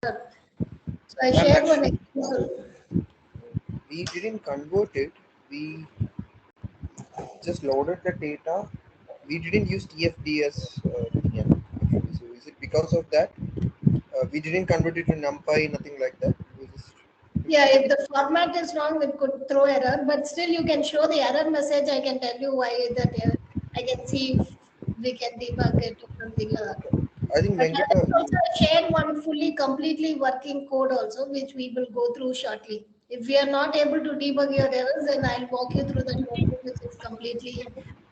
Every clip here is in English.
So I Ma'am, shared one actually, example. we didn't convert it. We just loaded the data. We didn't use TFDS TM. Actually. So is it because of that? We didn't convert it to NumPy, nothing like that. We just Yeah, if the format is wrong, it could throw error, but still you can show the error message. I can tell you why that error. I can see if we can debug it or something like that. I think But Venkata, I also shared one fully, completely working code also, which we will go through shortly. If we are not able to debug your errors, then I'll walk you through the notebook, which is completely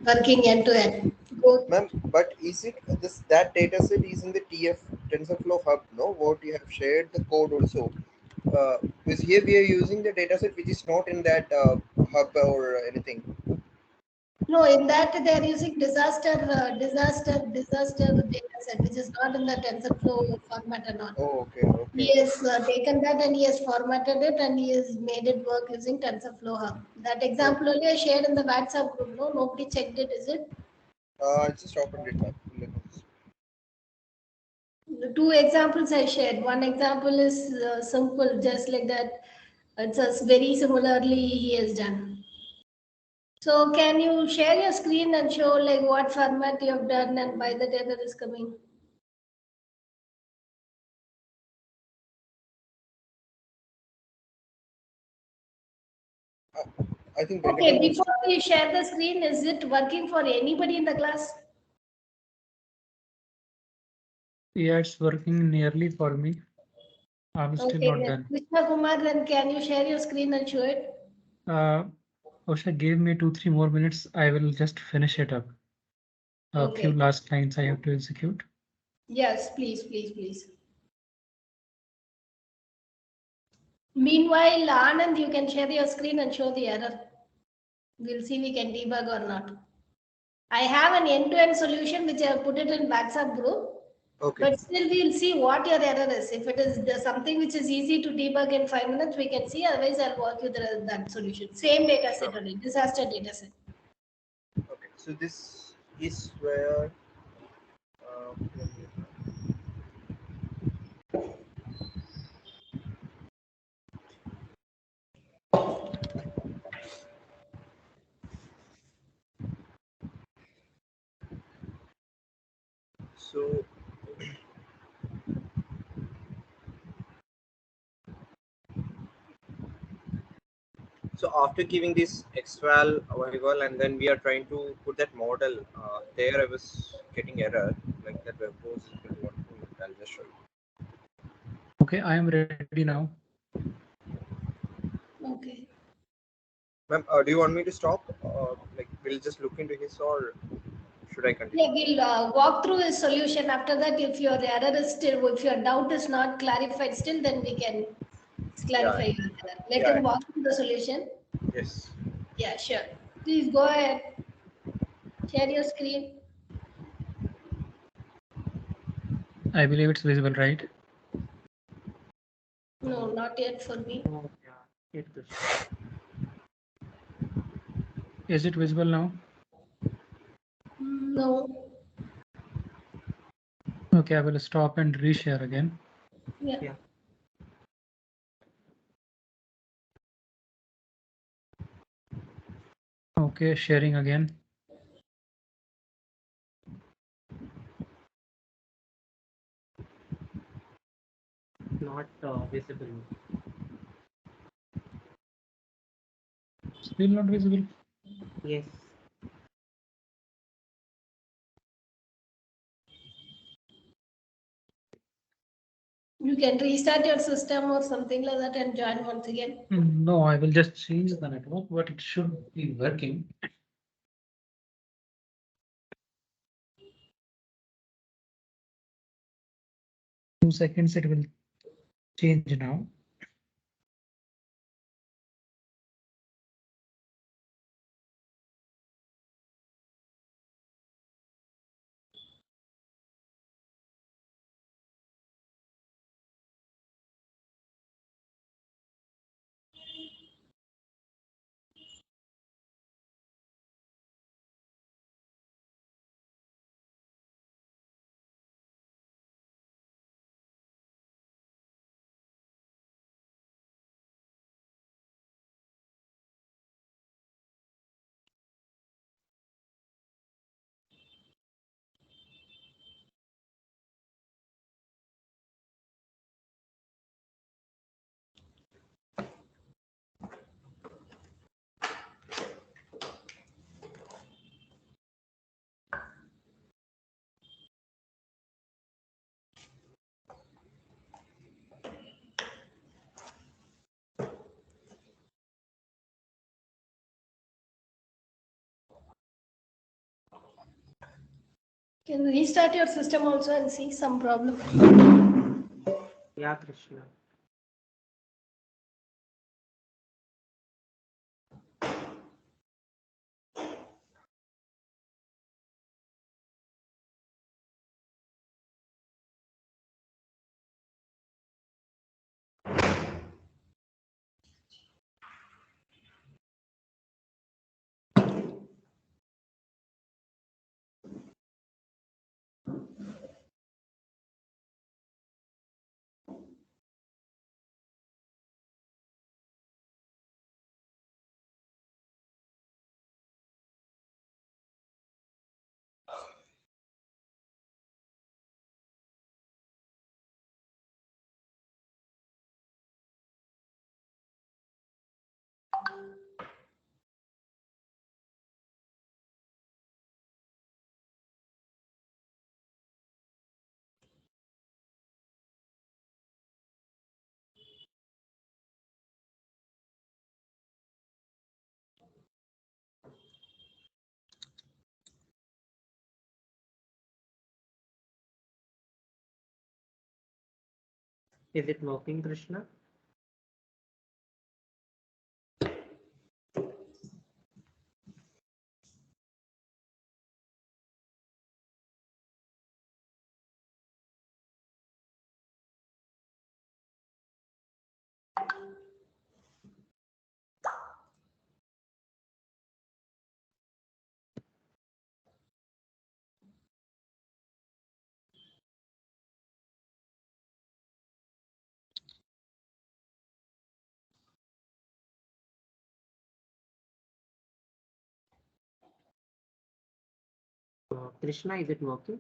working end to end. Go. ma'am, but is it this that data set is in the TF TensorFlow hub? No, what you have shared the code also. Because here we are using the data set which is not in that hub or anything. No, in that they are using disaster data set, which is not in the TensorFlow format and all. Oh, okay, okay, He has taken that and he has formatted it and he has made it work using TensorFlow Hub. That okay. example only I shared in the WhatsApp group. No, nobody checked it, is it? I just opened it, ma'am. Let me just- The two examples I shared. One example is simple, just like that. It's very similarly he has done. So can you share your screen and show like what format you have done and why the error is coming? I think Okay, Venkata wants before to. we share the screen, is it working for anybody in the class? Yeah, it's working nearly for me. I'm still Okay, not then done. Krishna Kumar, then can you share your screen and show it? Uh, Osha, give me 2, 3 more minutes. I will just finish it up. A few Okay. last lines I have to execute. Yes, please, please, please. Meanwhile, Anand, you can share your screen and show the error. We'll see we can debug or not. I have an end-to-end solution which I have put it in WhatsApp group, Okay, but still we'll see what your error is. If it is something which is easy to debug in 5 minutes, we can see. Otherwise, I'll walk you through that solution. Same data sure. set only, disaster data set. Okay, so this is where. So So after giving this exval variable and then we are trying to put that model there, I was getting error like that web pose is going to I'll just show you. Okay, I am ready now. Okay. Ma'am, do you want me to stop? Like we'll just look into his or should I Yeah, continue? we'll walk through his solution. After that, if your error is still, if your doubt is not clarified still, then we can Yeah, clarify your error. Let yeah, him walk through the solution. yes. Yeah, sure. Please go ahead. Share your screen. I believe it's visible, right? No, not yet for me. Oh, yeah. Is it visible now? No. Okay, I will stop and reshare again. Yeah. Okay, sharing again. Not visible. Still not visible. Yes. You can restart your system or something like that and join once again. No, I will just change the network, but it should be working. 2 seconds, it will change now. Can you restart your system also and see some problem? Yeah, Krishna. Is it working, Krishna? Krishna, is it working?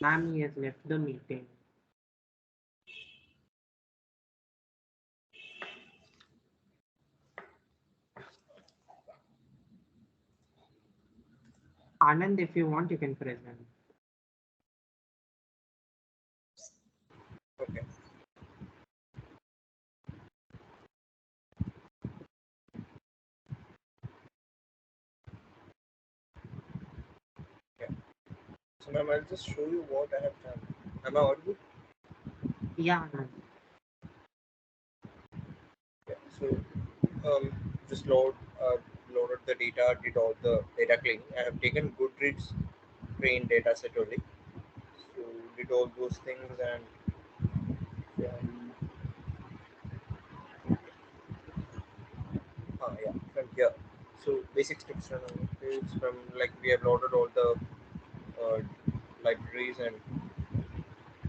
Ma'am, he has left the meeting. Anand, if you want, you can present. Okay. Yeah. So, ma'am, I'll just show you what I have done. Am I audible? Yeah, Anand. Yeah. So, just loaded the data, did all the data cleaning. I have taken Goodreads train data set only. So, did all those things and from from here. So, basic steps is from like we have loaded all the uh, libraries and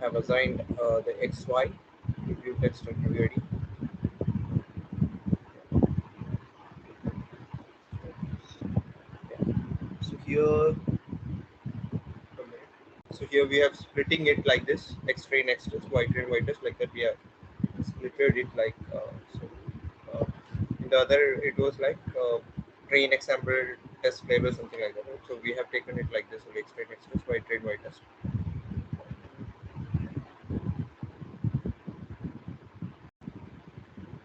have assigned the XY review text and review ID. Yeah. So here, so here we have splitting it like this: X train, X test, Y train, Y test. Like that, we have splitted it like so. Uh, in the other, it was like train example test flavor, something like that. Right? So we have taken it like this: X train, X test, Y train, Y test.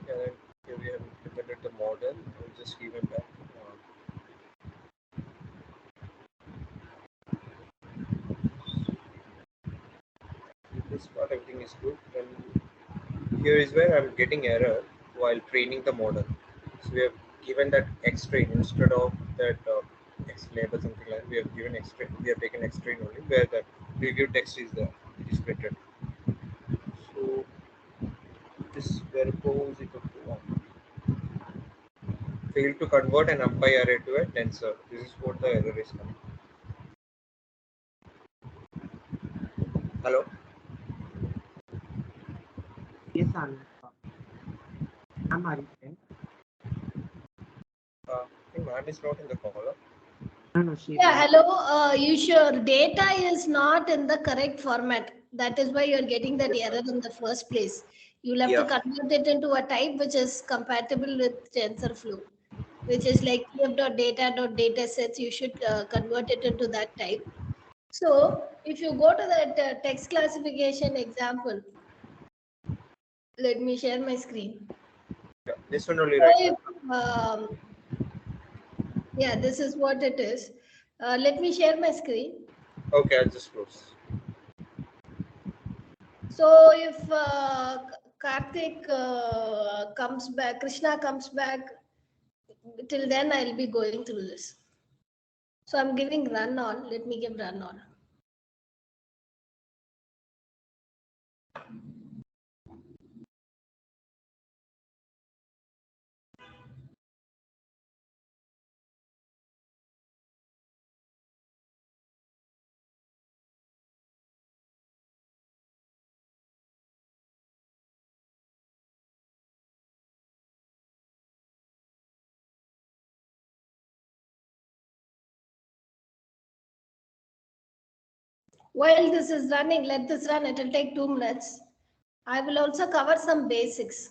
And then here we have implemented the model. We'll just given that. This part everything is good. And here is where I'm getting error while training the model. So we have given that X train instead of that X label something like that. We have given X train. We have taken X train only where the review text is there. It is printed. So this where pose it to failed to convert an NumPy array to a tensor. This is what the error is coming. Hello. Yes, Anand. Ma'am, are you there? I think ma'am is not in the call. No, no, she Yeah, left. hello. You sure data is not in the correct format. That is why you're getting that error in the first place. You'll have to Yeah. convert it into a type which is compatible with TensorFlow. which is like tf.data.data sets. You should convert it into that type. So if you go to that text classification example, let me share my screen. Yeah, this one only, So right? if, yeah, this is what it is. Let me share my screen. Okay, I'll just close. So if Karthik comes back, Krishna comes back, till then I'll be going through this. So I'm giving run on. Let me give run on. While this is running, let this run. It will take 2 minutes. I will also cover some basics.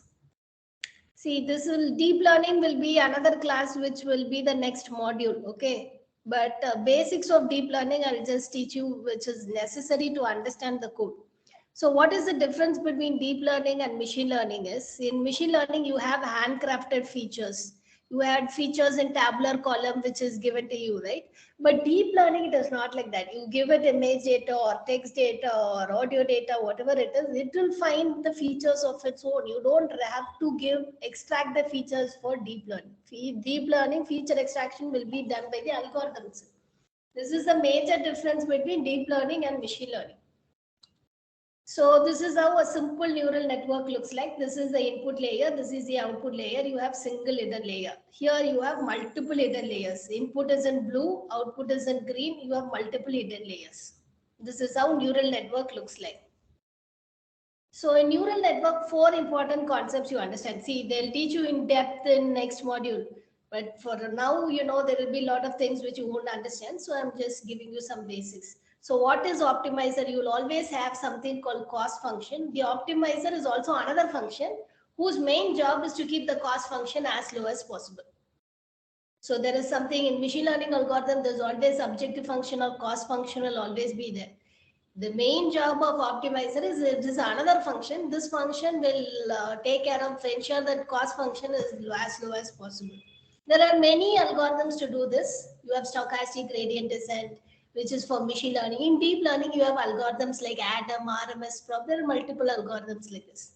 See, this will deep learning will be another class which will be the next module. Okay. But basics of deep learning, I'll just teach you, which is necessary to understand the code. So what is the difference between deep learning and machine learning is in machine learning, you have handcrafted features. You had features in tabular column, which is given to you, right? But deep learning, it is not like that. You give it image data or text data or audio data, whatever it is, it will find the features of its own. You don't have to extract the features for deep learning. Deep learning feature extraction will be done by the algorithms. This is the major difference between deep learning and machine learning. So this is how a simple neural network looks like. This is the input layer. This is the output layer. You have single hidden layer. Here you have multiple hidden layers. Input is in blue, output is in green. You have multiple hidden layers. This is how neural network looks like. So in neural network, 4 important concepts you understand. See, they'll teach you in depth in next module. But for now, there will be a lot of things which you won't understand. So I'm just giving you some basics. So what is optimizer? You will always have something called cost function. The optimizer is also another function whose main job is to keep the cost function as low as possible. So there is something in machine learning algorithm, there's always objective function or cost function will always be there. The main job of optimizer is this another function. This function will take care of ensure that cost function is as low as possible. There are many algorithms to do this. You have stochastic gradient descent, which is for machine learning. In deep learning, you have algorithms like ADAM, RMS, prop. There are multiple algorithms like this.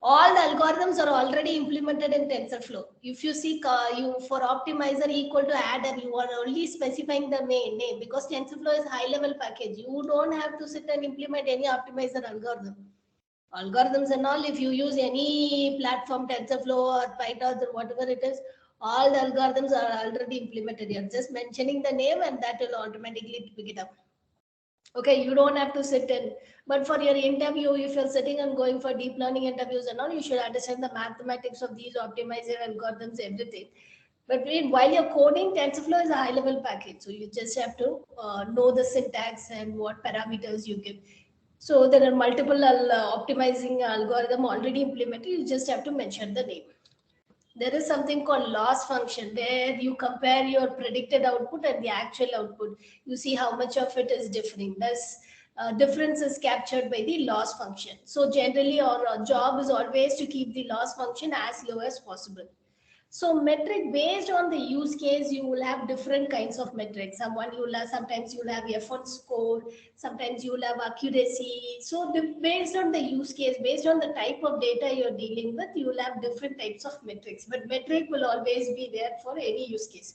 All the algorithms are already implemented in TensorFlow. If you see you for optimizer equal to adder, you are only specifying the name because TensorFlow is high level package. You don't have to sit and implement any optimizer algorithm. Algorithms and all, if you use any platform, TensorFlow or Python or whatever it is, all the algorithms are already implemented. You're just mentioning the name and that will automatically pick it up. Okay, you don't have to sit in, but for your interview, if you're sitting and going for deep learning interviews and all, you should understand the mathematics of these optimizer algorithms, everything. But while you're coding, TensorFlow is a high level package, so you just have to know the syntax and what parameters you give. So there are multiple optimizing algorithm already implemented. You just have to mention the name. There is something called loss function where you compare your predicted output and the actual output. You see how much of it is differing. This difference is captured by the loss function. So generally our job is always to keep the loss function as low as possible. So metric based on the use case, you will have different kinds of metrics. Sometimes you'll have effort score, sometimes you'll have accuracy. So based on the use case, based on the type of data you're dealing with, you will have different types of metrics. But metric will always be there for any use case.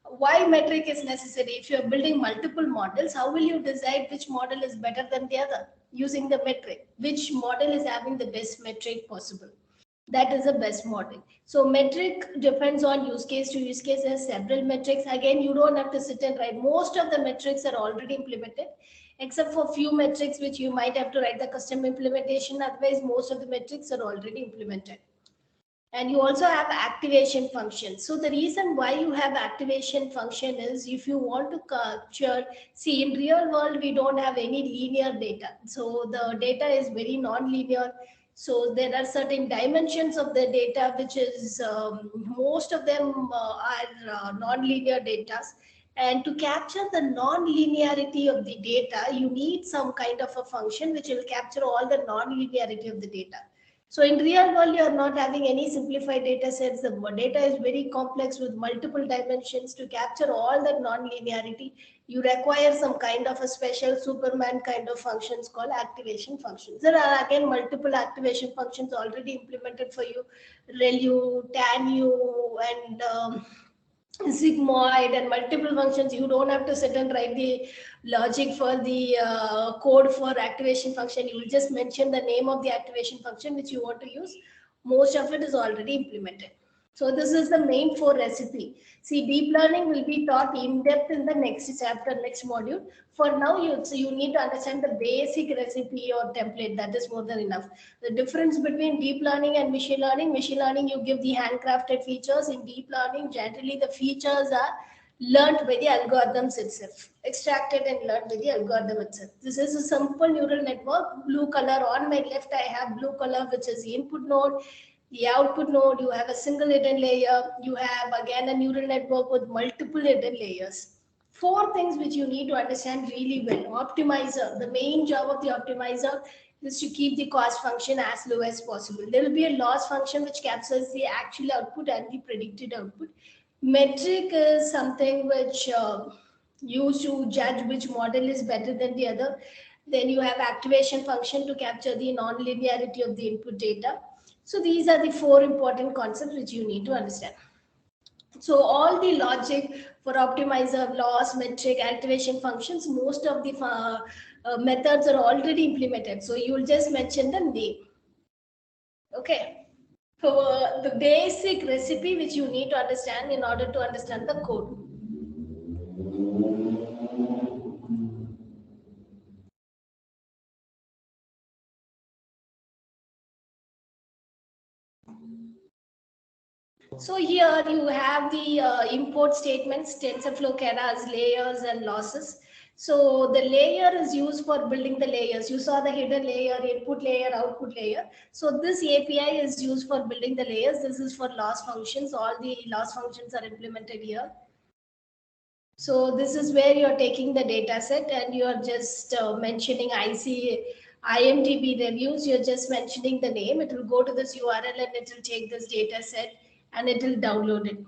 Why metric is necessary? If you're building multiple models, how will you decide which model is better than the other? Using the metric. Which model is having the best metric possible? That is the best model. So metric depends on use case to use case. There's several metrics. Again, you don't have to sit and write. Most of the metrics are already implemented, except for few metrics which you might have to write the custom implementation. Otherwise, most of the metrics are already implemented. And you also have activation function. So the reason why you have activation function is if you want to capture, see, in real world we don't have any linear data, so the data is very non-linear. So there are certain dimensions of the data, which is most of them are non-linear data. And to capture the non-linearity of the data, you need some kind of a function which will capture all the non-linearity of the data. So in real world, you are not having any simplified data sets. The data is very complex with multiple dimensions. To capture all that non-linearity, you require some kind of a special Superman kind of functions called activation functions. There are again multiple activation functions already implemented for you, ReLU, TANU, and sigmoid and multiple functions. You don't have to sit and write the logic for the code for activation function. You will just mention the name of the activation function which you want to use. Most of it is already implemented. So this is the main four recipe. See, deep learning will be taught in depth in the next chapter, next module. For now, you need to understand the basic recipe or template. That is more than enough. The difference between deep learning and machine learning, you give the handcrafted features. In deep learning, generally the features are learned by the algorithms itself, extracted and learned by the algorithm itself. This is a simple neural network. Blue color on my left, I have blue color, which is the input node. The output node, you have a single hidden layer. You have again a neural network with multiple hidden layers. Four things which you need to understand really well. Optimizer, the main job of the optimizer is to keep the cost function as low as possible. There will be a loss function which captures the actual output and the predicted output. Metric is something which used to judge which model is better than the other. Then you have activation function to capture the non-linearity of the input data. So these are the four important concepts which you need to understand. So all the logic for optimizer, loss, metric, activation functions, most of the methods are already implemented. So you will just mention the name. Okay. So the basic recipe which you need to understand in order to understand the code. So here you have the import statements, TensorFlow, Keras, layers, and losses. So the layer is used for building the layers. You saw the hidden layer, input layer, output layer. So this API is used for building the layers. This is for loss functions. All the loss functions are implemented here. So this is where you're taking the data set and you're just mentioning IMDb reviews. You're just mentioning the name. It will go to this URL and it will take this data set and it will download it.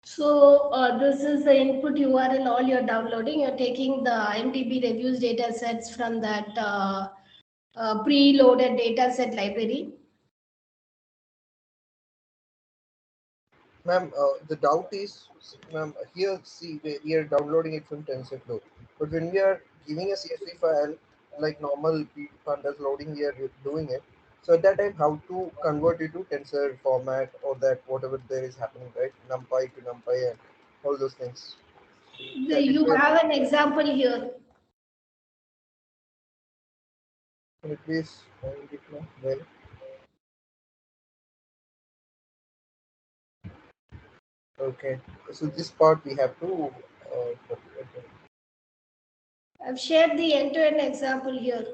So this is the input URL, all you're downloading. You're taking the IMDb reviews data sets from that preloaded data set library. Ma'am, the doubt is, ma'am, here, see, we are downloading it from TensorFlow. But when we are giving a CSV file, like normal pandas loading, we are doing it. So at that time, how to convert it to tensor format or that whatever there is happening, right? NumPy to NumPy and all those things. You have an example here. Can you please find it now? Well, okay. So this part we have to. Okay. I've shared the end-to-end example here.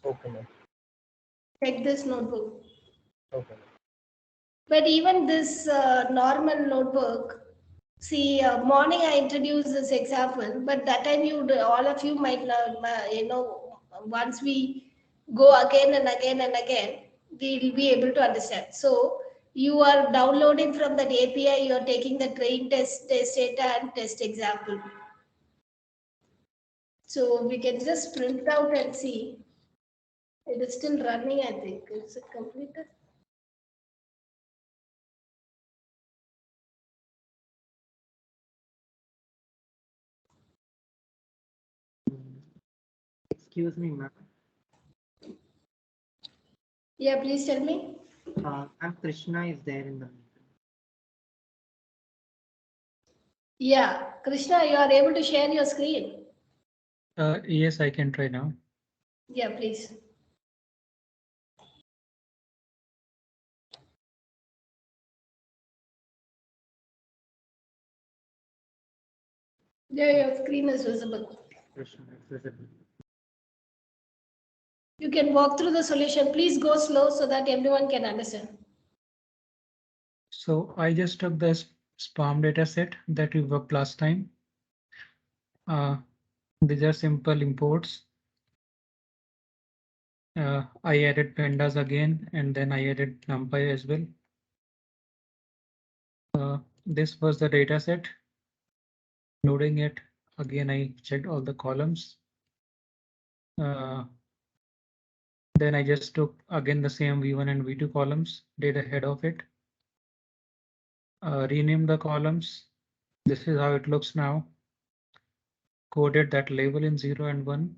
Okay, ma'am. Check this notebook. Okay. But even this normal notebook, see, morning I introduced this example, but that time all of you might learn, once we go again and again and again, we'll be able to understand. So you are downloading from that API, you are taking the train test data and test example. So we can just print out and see. It is still running, I think. Is it completed? Excuse me, ma'am. Yeah, please tell me. And Krishna is there in the meeting. Yeah, Krishna, you are able to share your screen. Yes, I can try now. Yeah, please. Yeah, your screen is visible. Krishna is visible. You can walk through the solution. Please go slow so that everyone can understand. So I just took the spam data set that we worked last time. These are simple imports. I added pandas again, and then I added NumPy as well. This was the data set. Loading it again, I checked all the columns. Then I just took again the same V1 and V2 columns, did a head of it, renamed the columns. This is how it looks now. Coded that label in 0 and 1.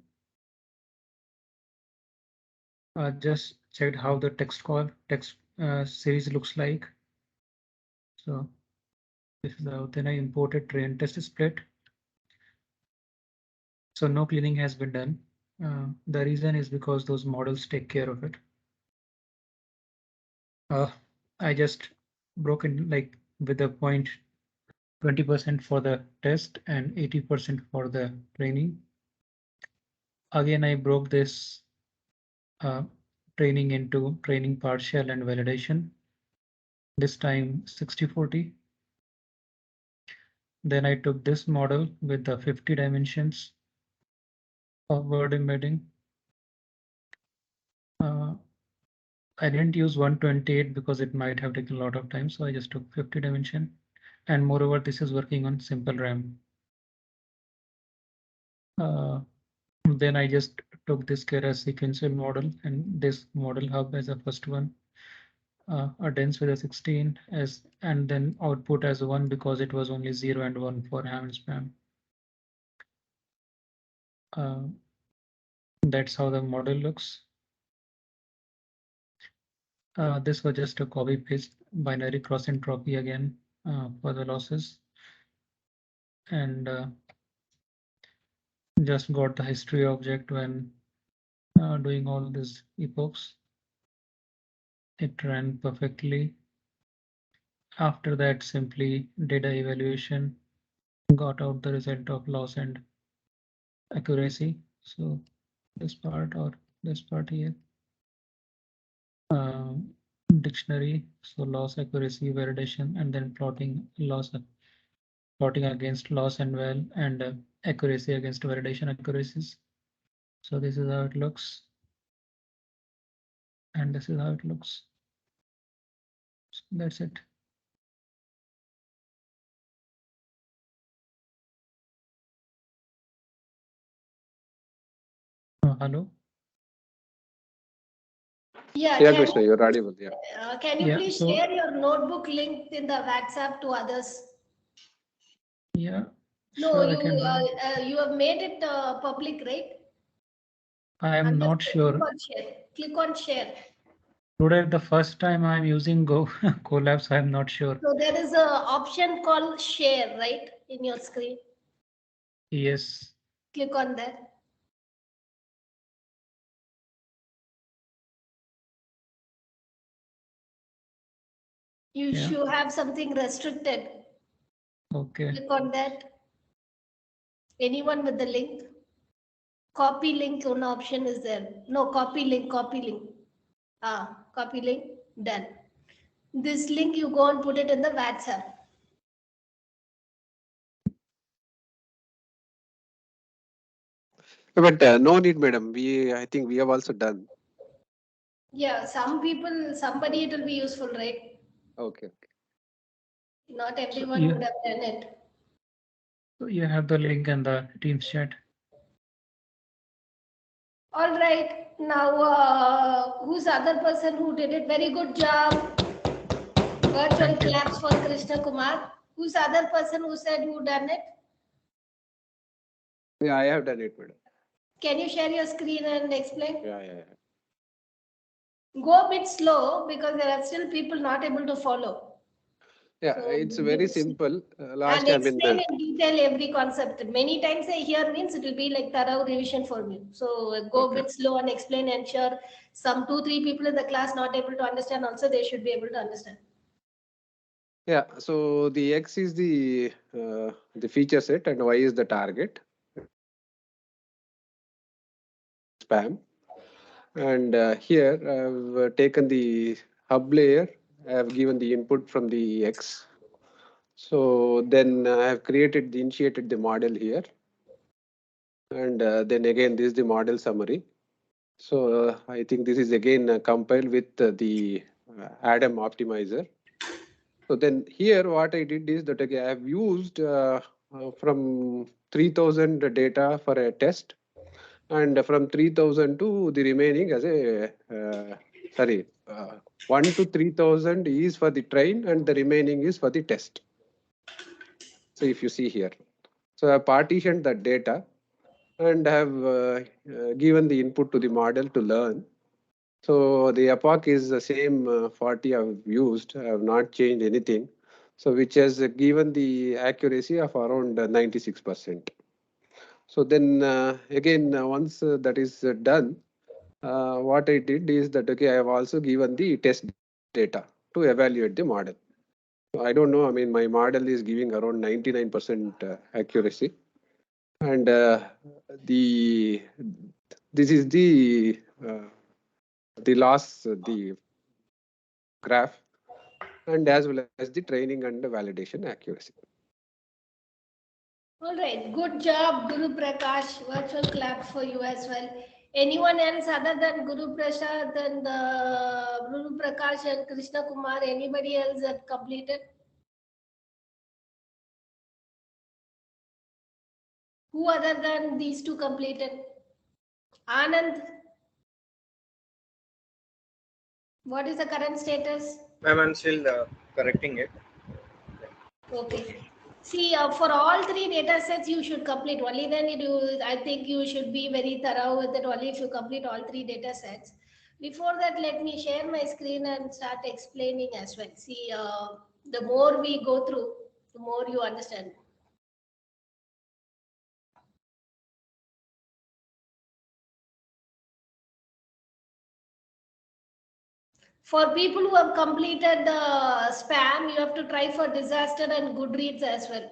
Just checked how the text series looks like. So this is how. Then I imported train test split. So no cleaning has been done. The reason is because those models take care of it. I just broke in like with a point 20% for the test and 80% for the training. Again, I broke this training into training partial and validation. This time 60-40. Then I took this model with the 50 dimensions of word embedding. I didn't use 128 because it might have taken a lot of time, so I just took 50 dimension. And moreover, this is working on simple RAM. Then I just took this Keras sequential model and this model hub as a first one, a dense with a 16 as, and then output as 1 because it was only 0 and 1 for ham and spam. That's how the model looks. This was just a copy paste binary cross entropy again for the losses, and just got the history object when doing all these epochs. It ran perfectly. After that, simply did a evaluation, got out the result of loss and accuracy. So this part or this part here. Dictionary, so loss, accuracy, validation, and then plotting loss, plotting against loss and val, and accuracy against validation accuracies. So this is how it looks, and this is how it looks. So that's it. Hello. Yeah, Yeah, Krishna, you're audible. Yeah. can you Yeah, please so share your notebook link in the WhatsApp to others? yeah, No, sure, I can do it. you have made it public, right? I am not Click sure. on share. Click on share. Today, the first time I'm using Go Colab, so I'm not sure. So there is a option called share, right, in your screen. Yes. Click on that. You Yeah. should have something restricted. Okay. Click on that. Anyone with the link? Copy link one option is there. No, copy link. Copy link. Copy link. Done. This link you go and put it in the WhatsApp. But no need, madam. I think we have also done. Yeah, some people, somebody it will be useful, right? Okay. Not So everyone you would have done it. so you have the link in the Teams chat. All right. Now, who's the other person who did it? Very good job. Virtual Thank you. claps for Krishna Kumar. Who's the other person who said who done it? Yeah, I have done it, madam. Can you share your screen and explain? Yeah. Go a bit slow because there are still people not able to follow. Yeah, So it's go a very bit simple. Last and time in explain in detail every concept. Many times I hear means it will be like thorough revision for me. So go a okay. bit slow and explain, and sure some 2 3 people in the class not able to understand also they should be able to understand. Yeah, so the X is the feature set and Y is the target. Spam. And here I've taken the hub layer. I have given the input from the X. So then I have initiated the model here. And then again, this is the model summary. So I think this is again compiled with the Adam optimizer. So then here what I did is that okay, I have used from 3000 data for a test, and from 3000 to the remaining as a sorry 1 to 3000 is for the train and the remaining is for the test. So if you see here, so I partitioned that data and have given the input to the model to learn. So the epoch is the same 40 I've used. I have not changed anything. So which has given the accuracy of around 96%. So then again, once that is done, what I did is that okay, I have also given the test data to evaluate the model. So I don't know. I mean, my model is giving around 99% accuracy, and the this is the loss the graph, and as well as the training and validation accuracy. All right, good job, Guru Prakash. Virtual claps for you as well. Anyone else other than Guru Prasad and Guru Prakash and Krishna Kumar? Anybody else that completed? Who other than these two completed? Anand, what is the current status? Ma'am, I'm still correcting it. Okay. See, for all 3 data sets, you should complete. Only then I think you should be very thorough with it. Only if you complete all 3 data sets. Before that, let me share my screen and start explaining as well. See, the more we go through, the more you understand. For people who have completed the spam, you have to try for disaster and Goodreads as well.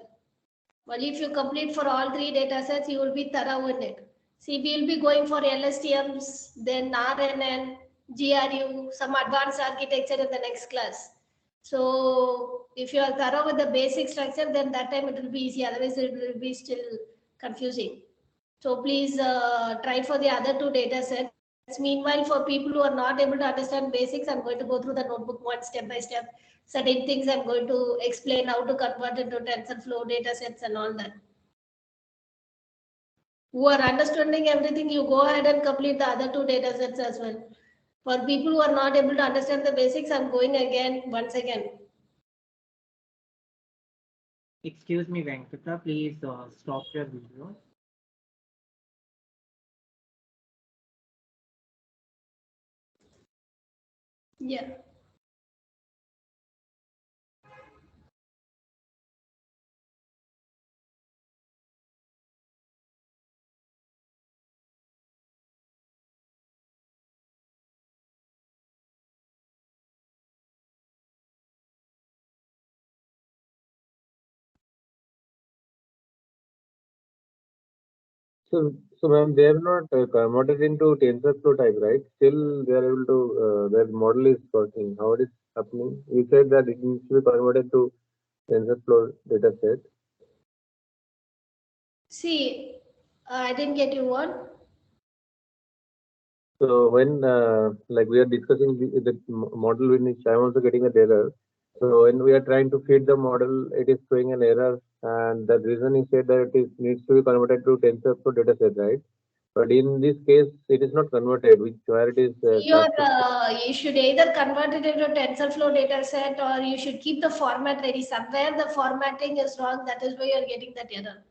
Well, if you complete for all 3 data sets, you will be thorough in it. See, we will be going for LSTMs, then RNN, GRU, some advanced architecture in the next class. So if you are thorough with the basic structure, then that time it will be easy. Otherwise, it will be still confusing. So please try for the other 2 data sets. Meanwhile, for people who are not able to understand basics, I'm going to go through the notebook one step by step. Certain things I'm going to explain how to convert into TensorFlow data sets and all that. Who are understanding everything, you go ahead and complete the other 2 data sets as well. For people who are not able to understand the basics, I'm going again once again. Excuse me, Venkata, please stop your video. Yeah. So ma'am, they have not converted into TensorFlow type, right? Still, they are able to. Their model is working. How it is happening? You said that it needs to be converted to TensorFlow data set. See, I didn't get you one. So when like we are discussing the model in which I'm also getting an error. So when we are trying to feed the model, it is showing an error, and the reason is said that it is, needs to be converted to TensorFlow data set, right? But in this case, it is not converted, which where it is casted. You should either convert it into TensorFlow data set, or you should keep the format ready. Somewhere the formatting is wrong. That is why you're getting that error.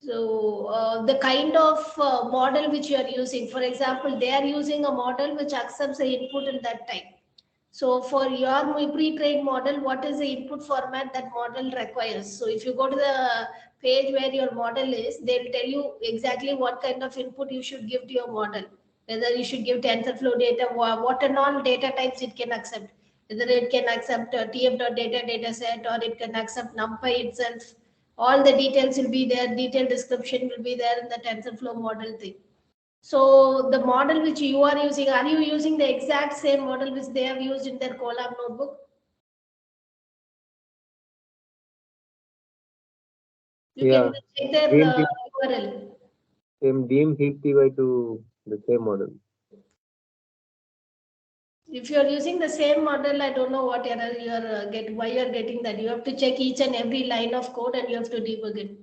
So the kind of model which you are using, for example, they are using a model which accepts the input in that type. So for your pre-trained model, what is the input format that model requires? So if you go to the page where your model is, they'll tell you exactly what kind of input you should give to your model. Whether you should give TensorFlow data, what and all data types it can accept. Whether it can accept tf.data data set, or it can accept NumPy itself. All the details will be there, detailed description will be there in the TensorFlow model thing. So the model which you are you using the exact same model which they have used in their Colab notebook? You can Yeah, even check their Dean URL. Dean heat by to the same model. If you are using the same model, I don't know what error you are why you are getting that. You have to check each and every line of code and you have to debug it.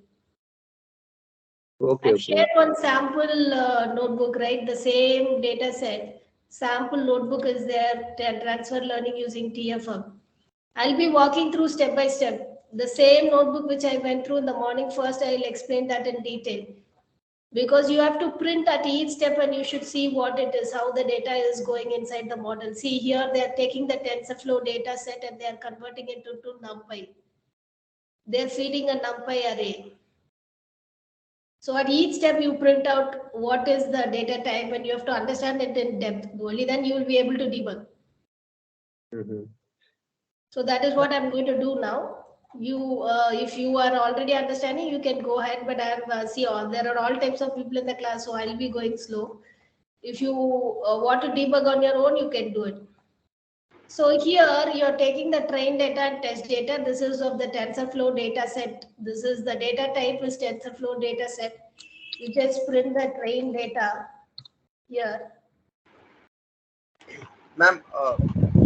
Okay, I've okay. shared one sample notebook, right? The same data set. Sample notebook is there, transfer learning using TFM. I'll be walking through step by step. The same notebook which I went through in the morning, first I'll explain that in detail. Because you have to print at each step and you should see what it is, how the data is going inside the model. See here, they are taking the TensorFlow data set and they are converting it into NumPy. They're feeding a NumPy array. So at each step, you print out what is the data type and you have to understand it in depth. Only then you will be able to debug. Mm-hmm. So that is what I'm going to do now. If you are already understanding, you can go ahead. But I'm there are all types of people in the class, so I'll be going slow. If you want to debug on your own, you can do it. So here you're taking the train data and test data. This is of the TensorFlow data set. This is the data type is TensorFlow data set. You just print the train data here. Ma'am,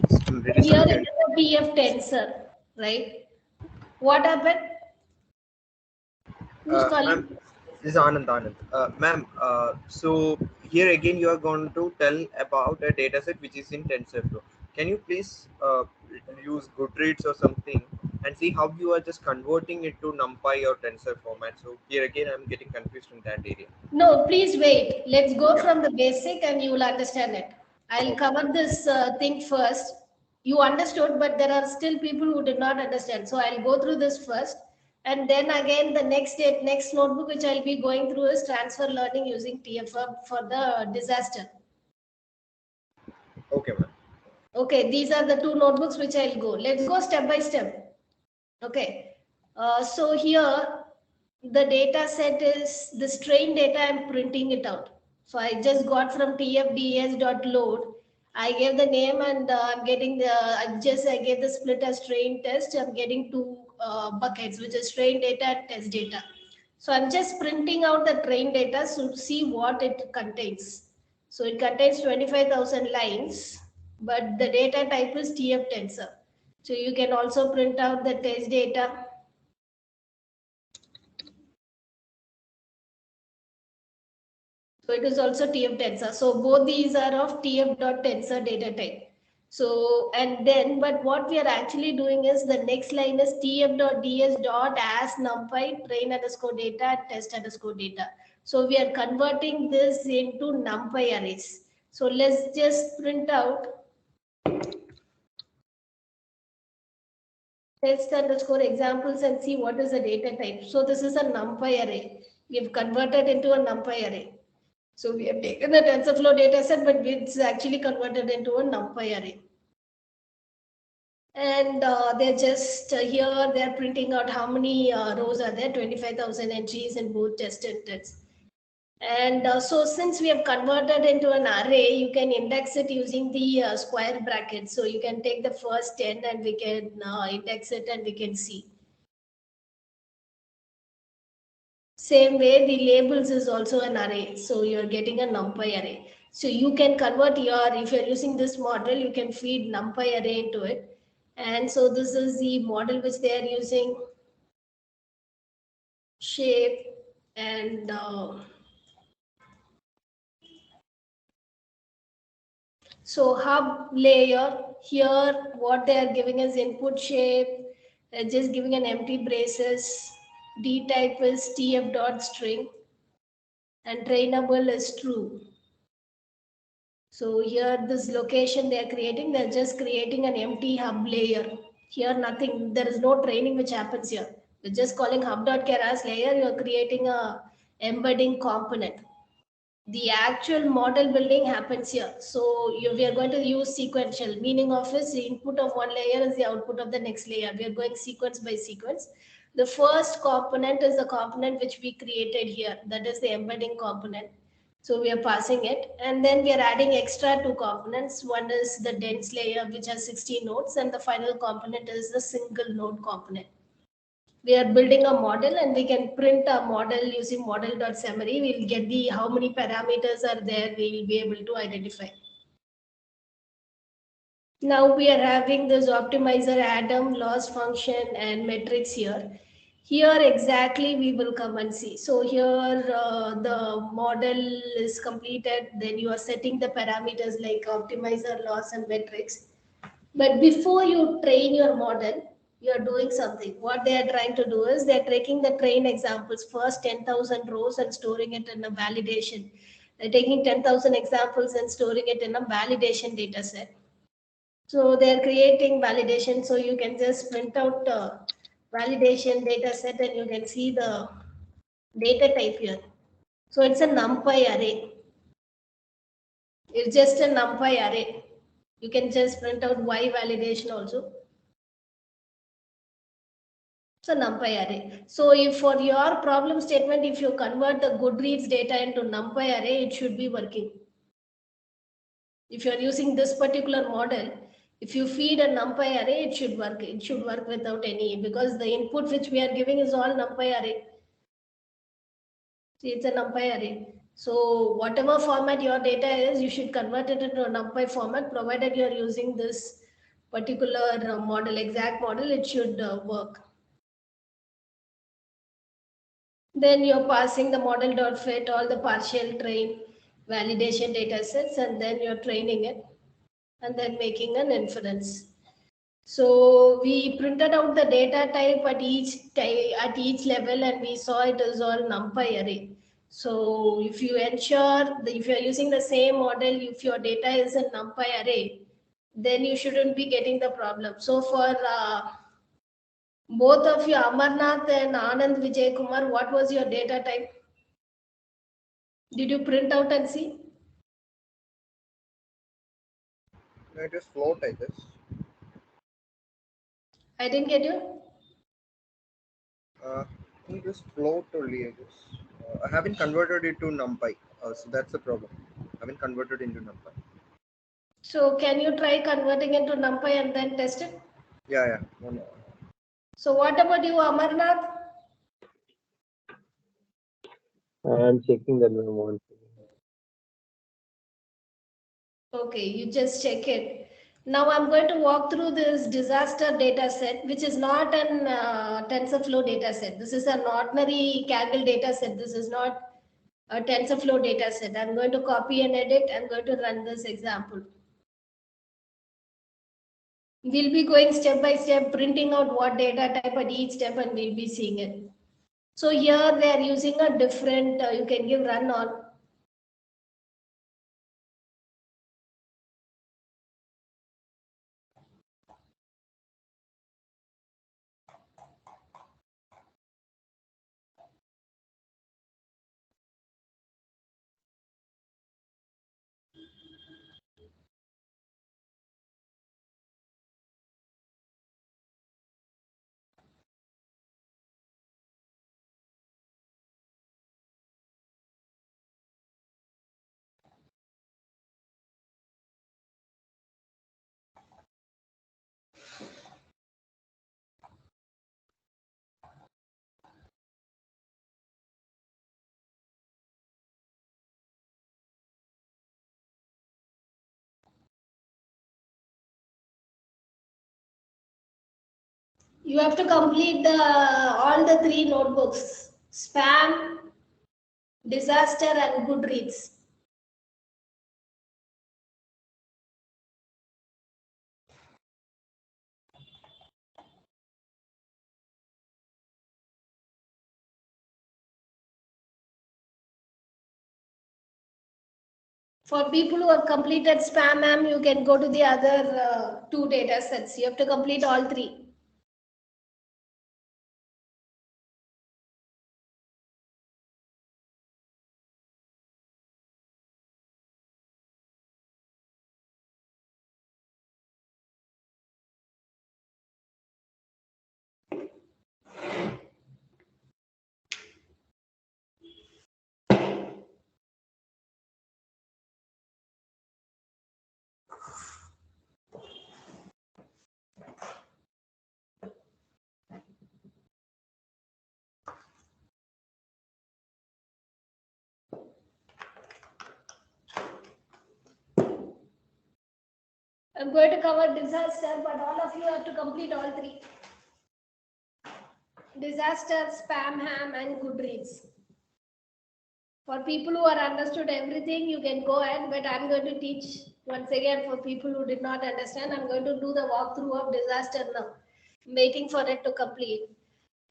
still there is Here some it is a TF tensor, right? What happened? Who's ma'am, calling? this is Anand. Ma'am, so here again you are going to tell about a dataset which is in TensorFlow. Can you please use Goodreads or something and see how you are just converting it to NumPy or Tensor format? So here again I'm getting confused in that area. No, please wait. Let's go Yeah. from the basic and you will understand it. I'll Okay. cover this thing first. You understood, but there are still people who did not understand. So I'll go through this first. And then again, the next notebook which I'll be going through is transfer learning using TFM for the disaster. Okay, ma'am. Okay, these are the two notebooks which I'll go. Let's go step by step. Okay. So here the data set is the strain data. I'm printing it out. So I just got from tfdes.load. I gave the name and I'm getting I gave the split as strain test. I'm getting two buckets, which is strain data and test data. So I'm just printing out the train data to see what it contains. So it contains 25,000 lines, but the data type is TF tensor. So you can also print out the test data. So it is also TF tensor. So both these are of TF.tensor data type. So, and then, but what we are actually doing is the next line is tf.ds.as numpy train underscore data and test underscore data. So we are converting this into numpy arrays. So let's just print out test underscore examples and see what is the data type. So this is a numpy array. We've converted into a numpy array. So we have taken the TensorFlow data set, but it's actually converted into a NumPy array. And they're just here, they're printing out how many rows are there, 25,000 entries in both test and test. And so since we have converted into an array, you can index it using the square bracket. So you can take the first 10 and we can index it and we can see. Same way, the labels is also an array. So you're getting a NumPy array. So you can convert if you're using this model, you can feed NumPy array into it. And so this is the model which they are using, shape, and so hub layer here, what they are giving as input shape, just giving an empty braces. D type is tf dot string, and trainable is true. So here, this location they are creating, they're just creating an empty hub layer. Here, nothing. There is no training which happens here. We're just calling hub.keras layer. You're creating a embedding component. The actual model building happens here. So we are going to use sequential. Meaning of is the input of one layer is the output of the next layer. We are going sequence by sequence. The first component is the component which we created here. That is the embedding component. So we are passing it, and then we are adding extra two components. One is the dense layer, which has 16 nodes, and the final component is the single node component. We are building a model, and we can print a model using model.summary. We'll get the how many parameters are there. We will be able to identify. Now we are having this optimizer Adam loss function and metrics here. Here exactly we will come and see. So here the model is completed. Then you are setting the parameters like optimizer loss and metrics. But before you train your model, you are doing something. What they are trying to do is they are taking the train examples, first 10,000 rows and storing it in a validation. They're taking 10,000 examples and storing it in a validation data set. So they're creating validation. So you can just print out validation data set and you can see the data type here. So it's a NumPy array. It's just a NumPy array. You can just print out Y validation also. It's a NumPy array. So if for your problem statement, if you convert the Goodreads data into NumPy array, it should be working. If you're using this particular model, if you feed a NumPy array, it should work. It should work without any, because the input which we are giving is all NumPy array. See, it's a NumPy array. So whatever format your data is, you should convert it into a NumPy format, provided you are using this particular model, exact model, it should work. Then you're passing the model.fit, all the partial train validation data sets, and then you're training it and then making an inference. So we printed out the data type at each level, and we saw it is all NumPy array. So if you ensure that if you are using the same model, if your data is a NumPy array, then you shouldn't be getting the problem. So for both of you, Amarnath and Anand Vijay Kumar, what was your data type? Did you print out and see? No, it is float, I guess. I didn't get you. I think it is float only, I guess. I haven't converted it to NumPy, so that's the problem. I haven't converted into NumPy. So can you try converting into NumPy and then test it? Yeah. No. So what about you, Amarnath? I'm checking that one. Okay, you just check it. Now I'm going to walk through this disaster data set, which is not an TensorFlow data set. This is an ordinary Kaggle data set. This is not a TensorFlow data set. I'm going to copy and edit. I'm going to run this example. We'll be going step by step, printing out what data type at each step, and we'll be seeing it. So here they are using a different, you can give run on. You have to complete all the three notebooks: spam, disaster, and Goodreads. For people who have completed spam am, you can go to the other two data sets. You have to complete all three. I'm going to cover disaster, but all of you have to complete all three: disaster, spam ham, and Goodreads. For people who are understood everything, you can go ahead, but I'm going to teach once again for people who did not understand. I'm going to do the walkthrough of disaster now. I'm waiting for it to complete.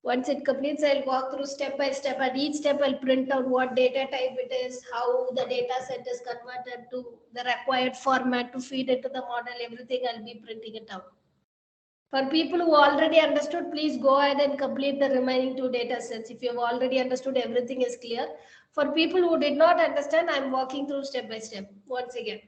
Once it completes, I'll walk through step by step. At each step, I'll print out what data type it is, how the data set is converted to the required format to feed it to the model. Everything I'll be printing it out. For people who already understood, please go ahead and complete the remaining two data sets. If you have already understood, everything is clear. For people who did not understand, I'm walking through step by step once again.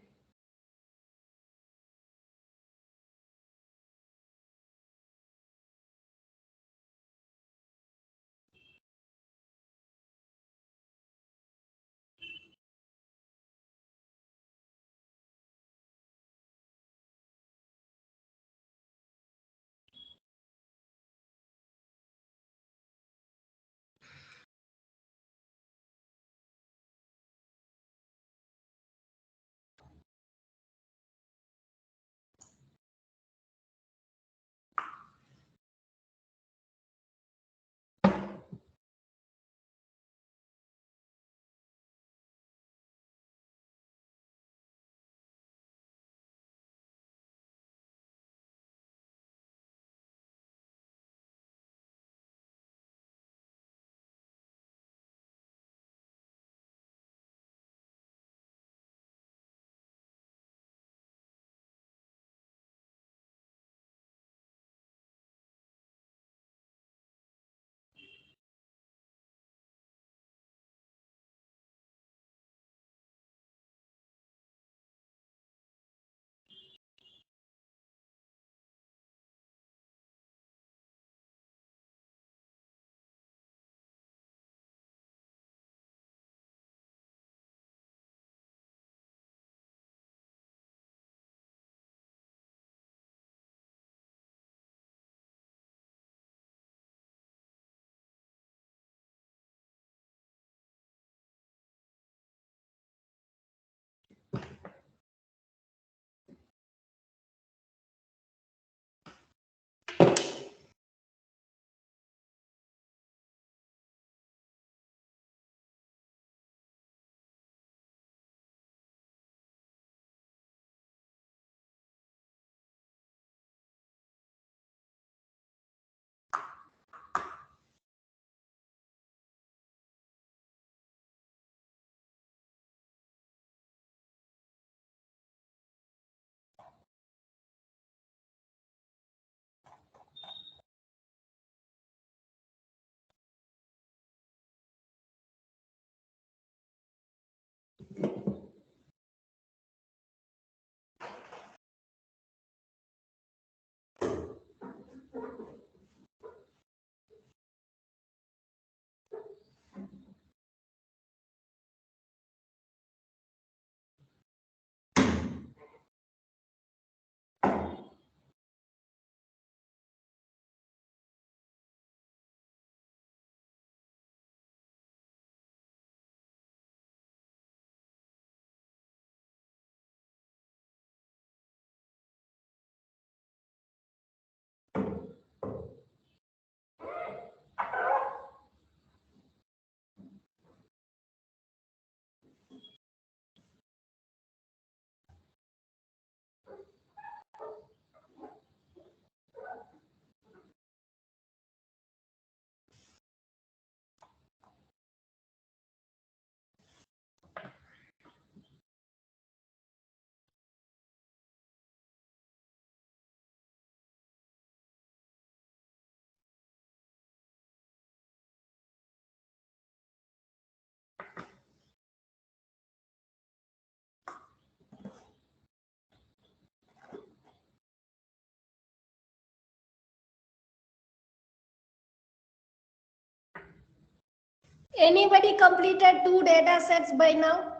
Anybody completed 2 data sets by now?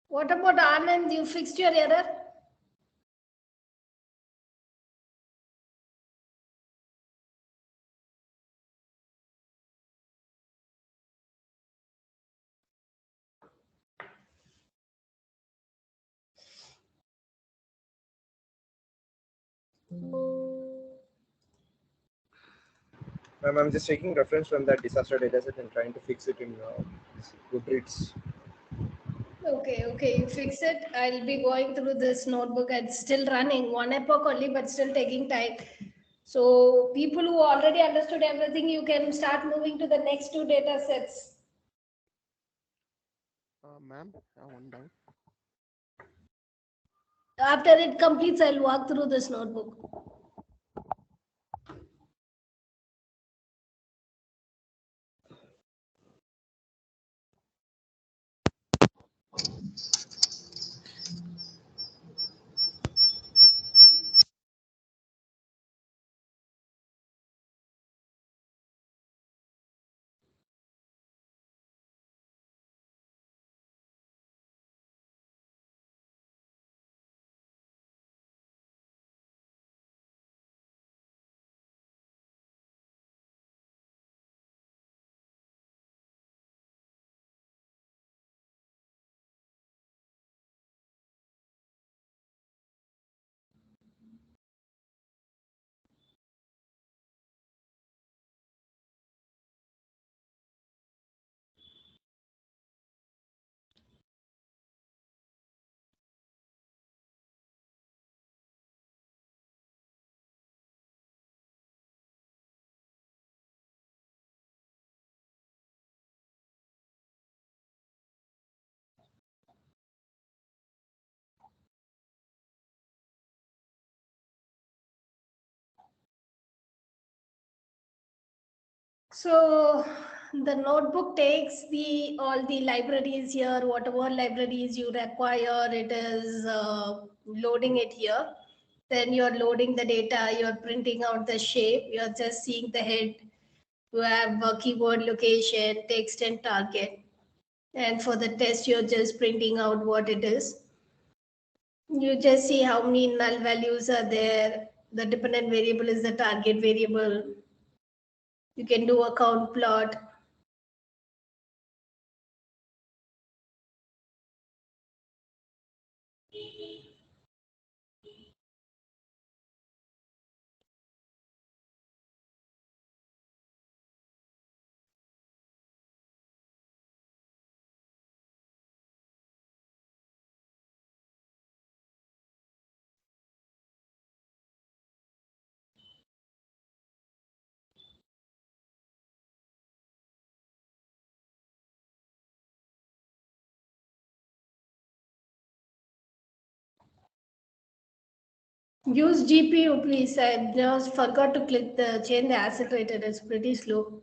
What about Anand? You fixed your error? Ma'am, I'm just taking reference from that disaster dataset and trying to fix it in Goodreads. Okay, you fix it. I'll be going through this notebook. It's still running, one epoch only, but still taking time. So people who already understood everything, you can start moving to the next 2 data sets. Ma'am, I have one doubt. After it completes, I'll walk through this notebook. So the notebook takes the all the libraries here, whatever libraries you require, it is loading it here. Then you're loading the data, you're printing out the shape, you're just seeing the head. You have a keyword, location, text, and target. And for the test, you're just printing out what it is. You just see how many null values are there. The dependent variable is the target variable. You can do a count plot. Use GPU, please. I just forgot to click the change the accelerator. It's pretty slow.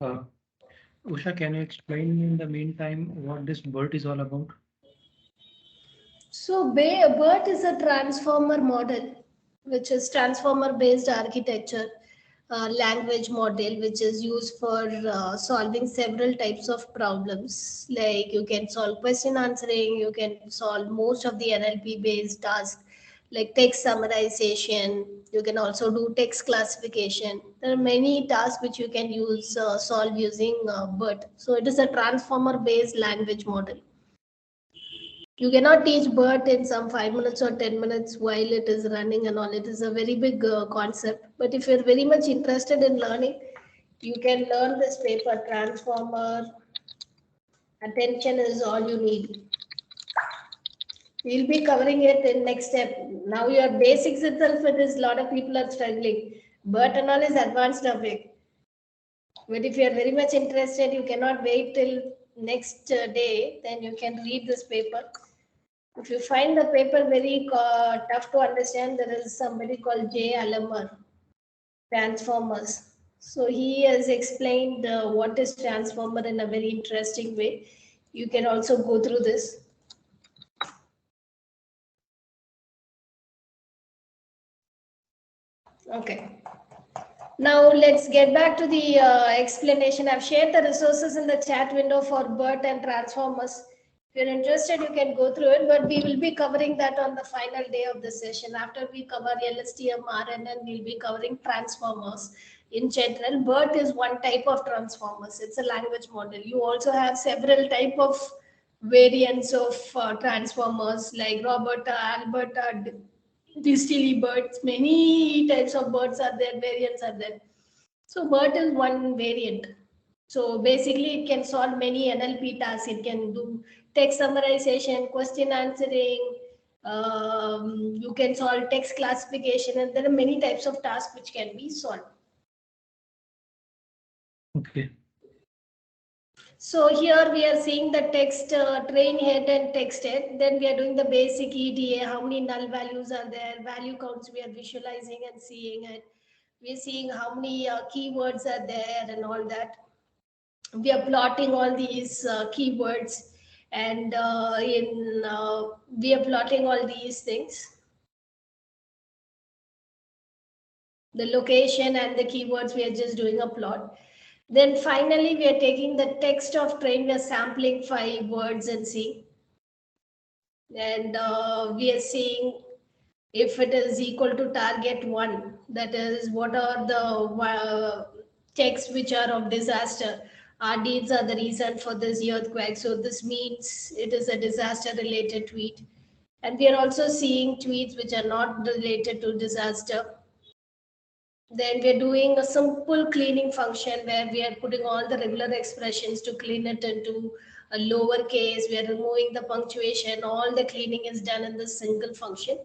Uh, Usha, can you explain in the meantime what this BERT is all about? So BERT is a transformer model, which is transformer based architecture language model, which is used for solving several types of problems. Like you can solve question answering, you can solve most of the NLP based tasks like text summarization. You can also do text classification. There are many tasks which you can use solve using BERT. So it is a transformer based language model. You cannot teach BERT in some 5 minutes or 10 minutes while it is running and all. It is a very big concept. But if you're very much interested in learning, you can learn this paper. Transformer attention is all you need. We'll be covering it in next step. Now your basics itself, it is a lot of people are struggling. BERT and all is advanced topic. But if you're very much interested, you cannot wait till next day. Then you can read this paper. If you find the paper very tough to understand, there is somebody called J. Alamer, Transformers. So he has explained what is transformer in a very interesting way. You can also go through this. Okay. Now let's get back to the explanation. I've shared the resources in the chat window for BERT and transformers. If you're interested, you can go through it, but we will be covering that on the final day of the session. After we cover LSTM, RNN, we'll be covering transformers. In general, BERT is one type of transformers. It's a language model. You also have several type of variants of transformers like Roberta, Alberta, distillery birds. Many types of birds are there, variants are there. So BERT is one variant. So basically, it can solve many NLP tasks. It can do text summarization, question answering. You can solve text classification, and there are many types of tasks which can be solved. Okay. So here we are seeing the text train head and text head. Then we are doing the basic EDA. How many null values are there? Value counts we are visualizing and seeing it. We are seeing how many keywords are there and all that. We are plotting all these keywords, and we are plotting all these things. The location and the keywords, we are just doing a plot. Then finally, we are taking the text of train, we are sampling 5 words and see. And we are seeing if it is equal to target 1, that is, what are the texts which are of disaster. Our deeds are the reason for this earthquake. So this means it is a disaster related tweet. And we are also seeing tweets which are not related to disaster. Then we're doing a simple cleaning function where we are putting all the regular expressions to clean it into a lower case. We are removing the punctuation. All the cleaning is done in this single function.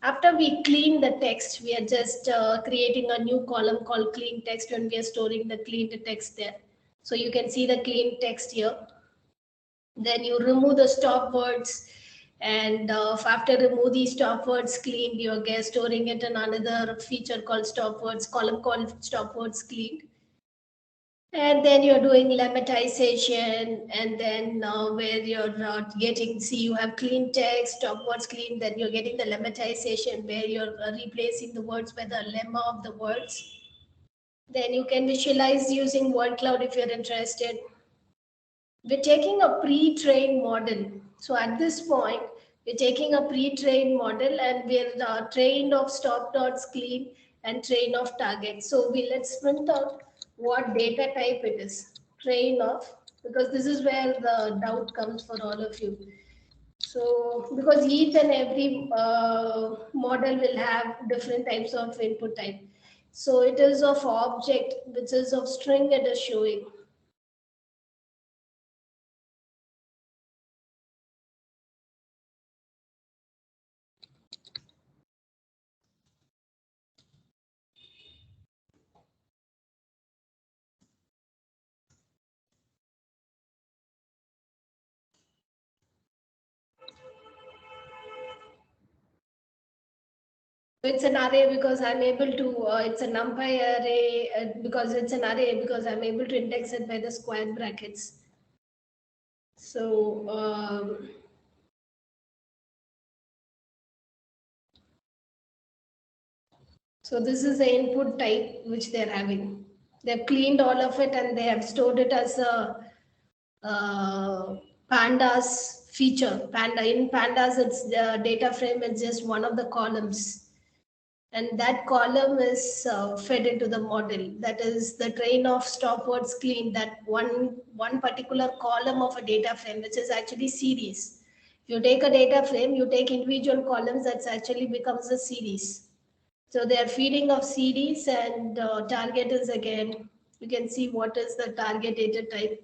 After we clean the text, we are just creating a new column called clean text when we are storing the cleaned text there. So you can see the clean text here. Then you remove the stop words, and after remove these stop words cleaned, you're storing it in another feature called stop words, column called stop words cleaned. And then you're doing lemmatization, and then where you're getting, see, you have clean text, stop words clean, then you're getting the lemmatization where you're replacing the words by the lemma of the words. Then you can visualize using word cloud if you're interested. We're taking a pre-trained model. So at this point, we're taking a pre-trained model, and we're trained of stop dots clean and train of target. So let's print out what data type it is. Train of, because this is where the doubt comes for all of you. So because each and every model will have different types of input type. So it is of object, which is of string it is showing. it's an array because I'm able to, it's a numpy array because it's an array because I'm able to index it by the square brackets. So, so this is the input type which they're having. They've cleaned all of it and they have stored it as a pandas feature. In pandas, it's the data frame is just one of the columns, and that column is fed into the model. That is the train of stopwords clean. That one particular column of a data frame, which is actually series. If you take a data frame, you take individual columns. That's actually becomes a series. So they are feeding of series, and target is again. You can see what is the target data type.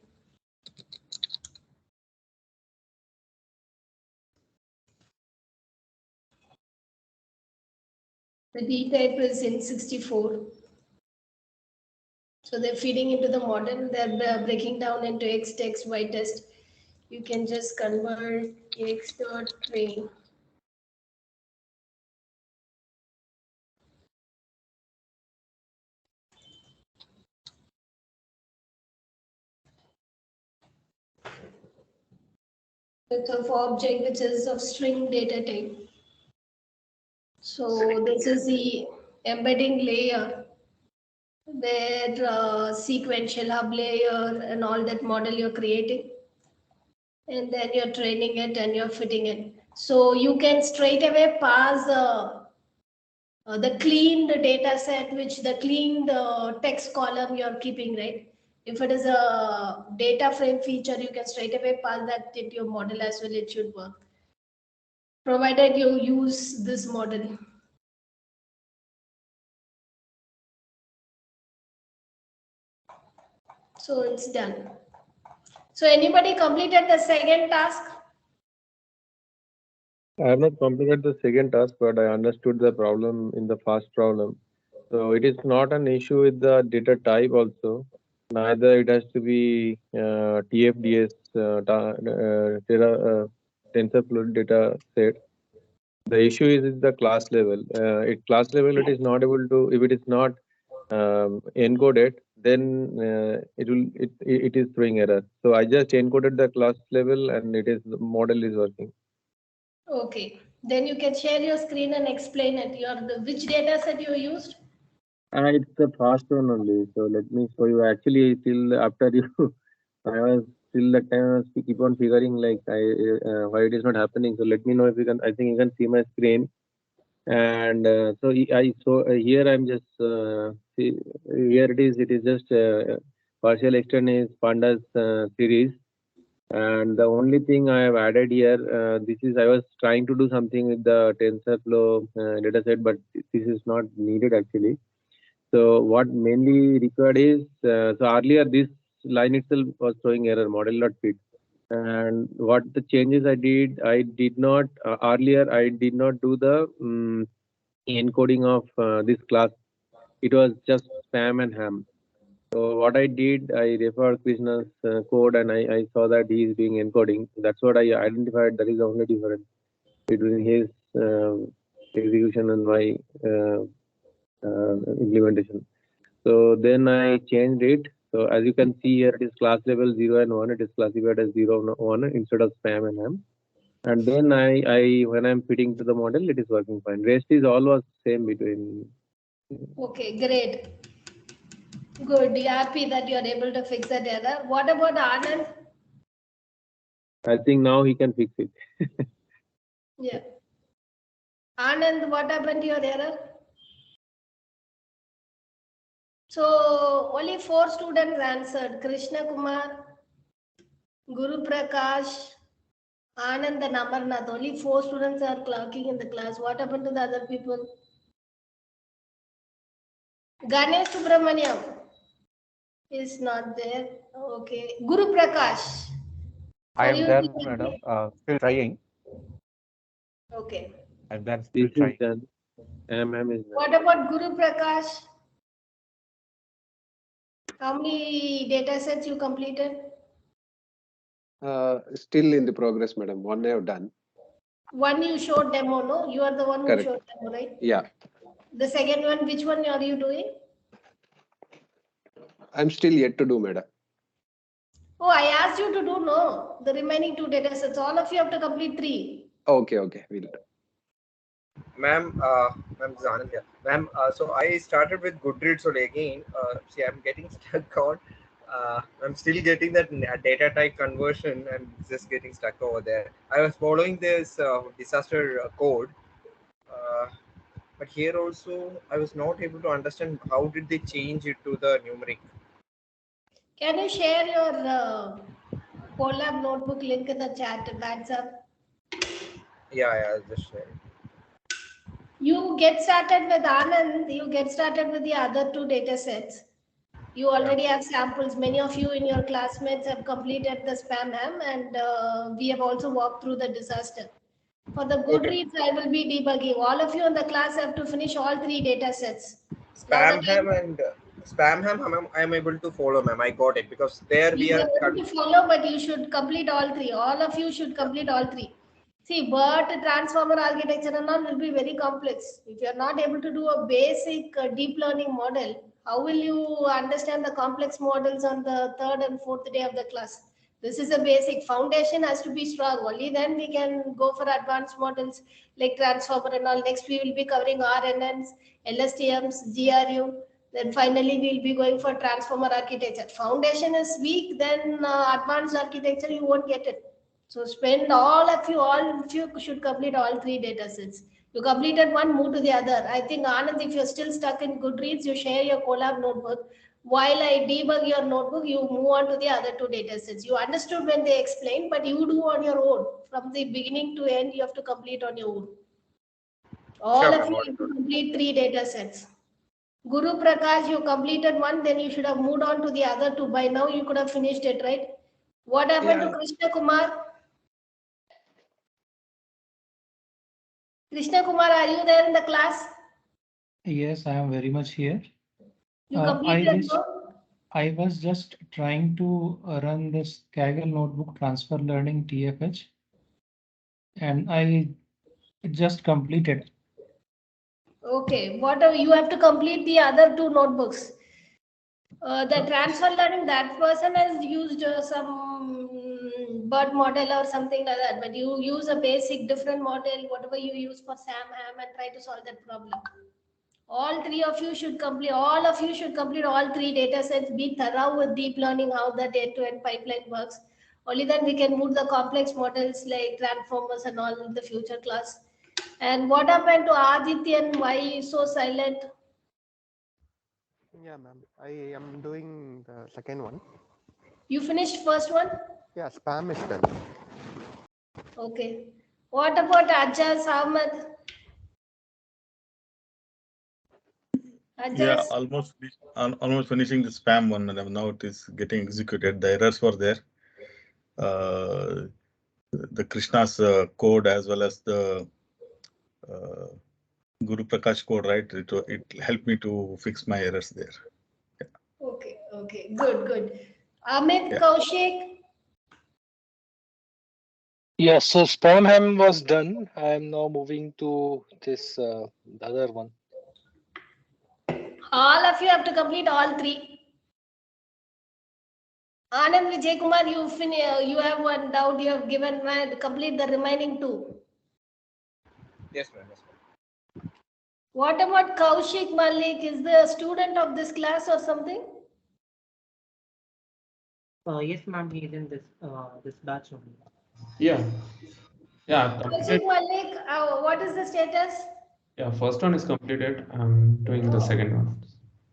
The D type is in 64. So they're feeding into the model, they're breaking down into X text, Y test. You can just convert X dot train. It's of object which is of string data type. So this is the embedding layer where sequential hub layer and all that model you're creating, and then you're training it and you're fitting it. So you can straight away pass the cleaned data set, which the cleaned text column you're keeping, right? If it is a data frame feature, you can straight away pass that into your model as well. It should work, provided you use this model. So it's done. So anybody completed the second task? I have not completed the second task, but I understood the problem in the first problem. So it is not an issue with the data type also. Neither it has to be TFDS, TensorFlow data set. The issue is the class level. At class level, it is not able to, if it is not encoded, then it is throwing error. So I just encoded the class level and it is, the model is working. Okay, then you can share your screen and explain it. Which data set you used? It's the fast one only. So let me show you. Actually, till after you, I was till that time I was keep on figuring like why it is not happening. So let me know if you can. I think you can see my screen. And here I'm just here it is. It is just partial extent is pandas series. And the only thing I have added here, this is I was trying to do something with the TensorFlow dataset, but this is not needed actually. So what mainly required is, so earlier this line itself was throwing error, model not fit. And what the changes I did not, earlier I did not do the encoding of this class. It was just spam and ham. So what I did, I referred Krishna's code and I saw that he is doing encoding. That's what I identified. That is the only difference between his execution and my implementation. So then I changed it. So as you can see here, it is class level 0 and 1. It is classified as 0 and 1 instead of spam and ham. And then I when I'm fitting to the model, it is working fine. Rest is always same between. Okay, great. Good. You're happy that you're able to fix that error. What about Anand? I think now he can fix it. Yeah. Anand, what happened to your error? So only 4 students answered. Krishna Kumar, Guru Prakash, Anand and Amarnath. Only 4 students are clocking in the class. What happened to the other people? Ganesh Subramaniam is not there. Okay. Guru Prakash. I Are am you there, madam. Still trying. okay? I'm there, This still is trying. done. MM is done. What about Guru Prakash? How many data sets you completed? Still in the progress, madam. One I have done. One you showed demo, no? You are the one who Correct. showed demo, right? Yeah. The second one, which one are you doing? I'm still yet to do, madam. Oh, I asked you to do no. The remaining 2 data sets. All of you have to complete 3. Okay, okay, we'll do. Ma'am, ma'am, this is Anand here. Ma'am, so I started with Goodreads only again. See, I'm getting stuck on. I'm still getting that data type conversion and just getting stuck over there. I was following this disaster code, uh, but here also I was not able to understand how did they change it to the numeric. Can you share your Colab notebook link in the chat? WhatsApp. Yeah, I'll just share it. You get started with Anand. You get started with the other 2 data sets. You already have samples. Many of you in your classmates have completed the spam ham, and we have also walked through the disaster. For the Okay. Goodreads, I will be debugging. All of you in the class have to finish all 3 data sets. Now the Spam ham and spam ham, I'm able to follow, ma'am. I got it because there we you are. are able to follow, but you should complete all 3. All of you should complete all 3. See, BERT, transformer architecture and all will be very complex. If you are not able to do a basic deep learning model, how will you understand the complex models on the 3rd and 4th day of the class? This is a basic foundation has to be strong. Only then we can go for advanced models like transformer and all. Next, we will be covering RNNs, LSTMs, GRU. Then finally, we'll be going for transformer architecture. Foundation is weak, then advanced architecture, you won't get it. So spend all of you should complete all 3 data sets. You completed one, move to the other. I think Anand, if you're still stuck in Goodreads, you share your Colab notebook. While I debug your notebook, you move on to the other 2 data sets. You understood when they explained, but you do on your own. From the beginning to end, you have to complete on your own. All Sure, of ma'am. you Got have it, to got it. complete 3 data sets. Guru Prakash, you completed one, then you should have moved on to the other 2. By now, you could have finished it, right? What happened to Yeah. Krishna Kumar? Krishna Kumar, are you there in the class? Yes, I am very much here. You I completed, just no? I was just trying to run this Kaggle notebook transfer learning TFH, and I just completed. Okay. What are, you have to complete the other 2 notebooks. The Uh, transfer learning, that person has used some bird model or something like that, but you use a basic different model, whatever you use for SAM ham, and try to solve that problem. All 3 of you should complete. All of you should complete all 3 data sets. Be thorough with deep learning, how the end-to-end pipeline works. Only then we can move the complex models like transformers and all in the future class. And what happened to Adityan? Why is so silent? Yeah, ma'am. I am doing the second one. You finished first one? Yeah, spam is done. Okay. What about Ajaz Ahmed? Yeah, Ajaz? almost finishing the spam one, and now it is getting executed. The errors were there. Uh, the Krishna's code as well as the uh, Guru Prakash code, right? It helped me to fix my errors there. Okay, okay. Good, good. Amit Yeah. Kaushik? Yes, so spam ham was done. I am now moving to this the other one. All of you have to complete all 3. Anand Vijay Kumar, you have one doubt. You have given complete the remaining 2. Yes, ma'am. Yes, ma'am. What about Kaushik Malik? Is the student of this class or something? Yes, ma'am. He is in this batch only. Yeah, yeah, Kaushik completed. Malik, what is the status? Yeah, first one is completed. I'm doing the second one.